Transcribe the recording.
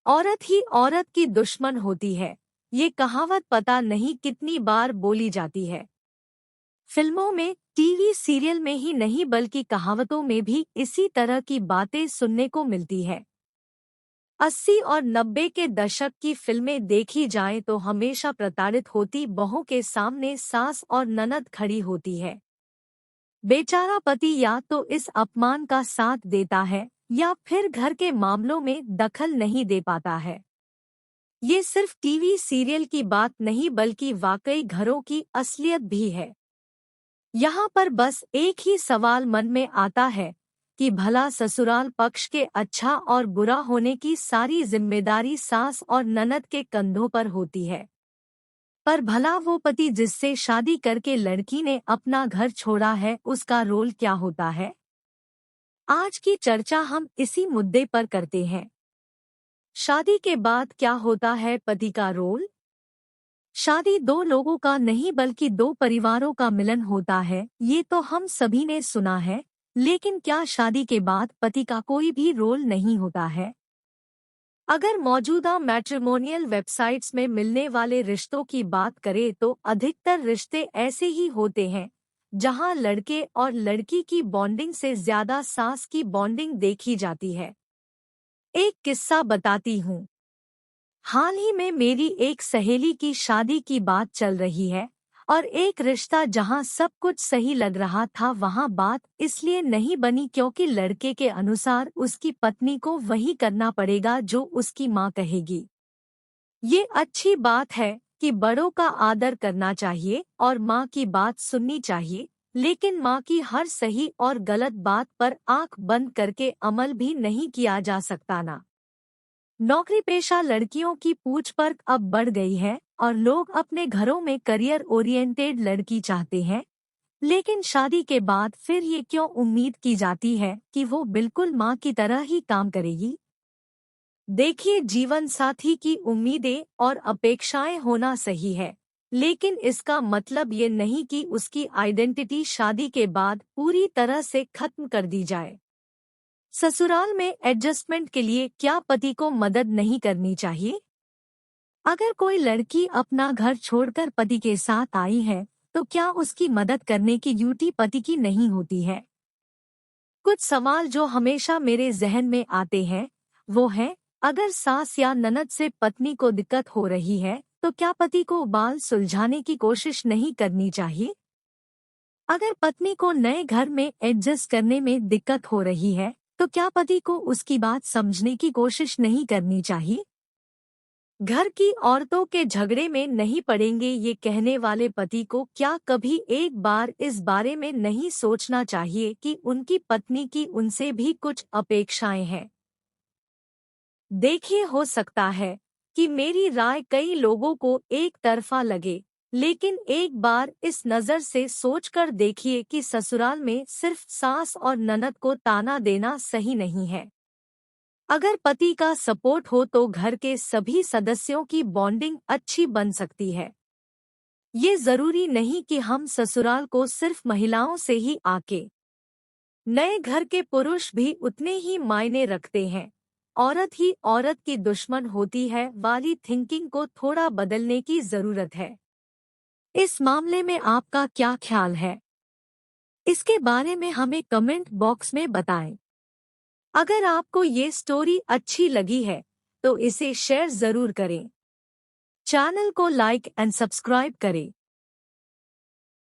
औरत ही औरत की दुश्मन होती है, ये कहावत पता नहीं कितनी बार बोली जाती है। फिल्मों में, टीवी सीरियल में ही नहीं बल्कि कहावतों में भी इसी तरह की बातें सुनने को मिलती है। 80 और 90 के दशक की फिल्में देखी जाएं तो हमेशा प्रताड़ित होती बहू के सामने सास और ननद खड़ी होती है। बेचारा पति या तो इस अपमान का साथ देता है या फिर घर के मामलों में दखल नहीं दे पाता है। ये सिर्फ टीवी सीरियल की बात नहीं बल्कि वाकई घरों की असलियत भी है। यहाँ पर बस एक ही सवाल मन में आता है कि भला ससुराल पक्ष के अच्छा और बुरा होने की सारी जिम्मेदारी सास और ननद के कंधों पर होती है। पर भला वो पति जिससे शादी करके लड़की ने अपना घर छोड़ा है, उसका रोल क्या होता है? आज की चर्चा हम इसी मुद्दे पर करते हैं। शादी के बाद क्या होता है पति का रोल? शादी दो लोगों का नहीं बल्कि दो परिवारों का मिलन होता है, ये तो हम सभी ने सुना है। लेकिन क्या शादी के बाद पति का कोई भी रोल नहीं होता है? अगर मौजूदा मैट्रिमोनियल वेबसाइट्स में मिलने वाले रिश्तों की बात करें तो अधिकतर रिश्ते ऐसे ही होते हैं जहां लड़के और लड़की की बॉन्डिंग से ज्यादा सास की बॉन्डिंग देखी जाती है। एक किस्सा बताती हूँ। हाल ही में मेरी एक सहेली की शादी की बात चल रही है और एक रिश्ता जहां सब कुछ सही लग रहा था वहां बात इसलिए नहीं बनी क्योंकि लड़के के अनुसार उसकी पत्नी को वही करना पड़ेगा जो उसकी मां कहेगी। ये अच्छी बात है कि बड़ों का आदर करना चाहिए और मां की बात सुननी चाहिए, लेकिन मां की हर सही और गलत बात पर आंख बंद करके अमल भी नहीं किया जा सकता ना। नौकरी पेशा लड़कियों की पूछ पर अब बढ़ गई है और लोग अपने घरों में करियर ओरिएंटेड लड़की चाहते हैं। लेकिन शादी के बाद फिर ये क्यों उम्मीद की जाती है कि वो बिल्कुल माँ की तरह ही काम करेगी? देखिए, जीवन साथी की उम्मीदें और अपेक्षाएं होना सही है, लेकिन इसका मतलब ये नहीं कि उसकी आइडेंटिटी शादी के बाद पूरी तरह से खत्म कर दी जाए। ससुराल में एडजस्टमेंट के लिए क्या पति को मदद नहीं करनी चाहिए? अगर कोई लड़की अपना घर छोड़कर पति के साथ आई है, तो क्या उसकी मदद करने की ड्यूटी पति की नहीं होती है? कुछ सवाल जो हमेशा मेरे जहन में आते हैं, वो है, अगर सास या ननद से पत्नी को दिक्कत हो रही है, तो क्या पति को बाल सुलझाने की कोशिश नहीं करनी चाहिए? अगर पत्नी को नए घर में एडजस्ट करने में दिक्कत हो रही है, तो क्या पति को उसकी बात समझने की कोशिश नहीं करनी चाहिए? घर की औरतों के झगड़े में नहीं पड़ेंगे ये कहने वाले पति को क्या कभी एक बार इस बारे में नहीं सोचना चाहिए कि उनकी पत्नी की उनसे भी कुछ अपेक्षाएं हैं? देखिए, हो सकता है कि मेरी राय कई लोगों को एक तरफा लगे, लेकिन एक बार इस नज़र से सोचकर देखिए कि ससुराल में सिर्फ सास और ननद को ताना देना सही नहीं है। अगर पति का सपोर्ट हो तो घर के सभी सदस्यों की बॉन्डिंग अच्छी बन सकती है। ये जरूरी नहीं कि हम ससुराल को सिर्फ महिलाओं से ही आके। नए घर के पुरुष भी उतने ही मायने रखते हैं। औरत ही औरत की दुश्मन होती है वाली थिंकिंग को थोड़ा बदलने की जरूरत है। इस मामले में आपका क्या ख्याल है? इसके बारे में हमें कमेंट बॉक्स में बताएं। अगर आपको ये स्टोरी अच्छी लगी है तो इसे शेयर जरूर करें। चैनल को लाइक एंड सब्सक्राइब करें।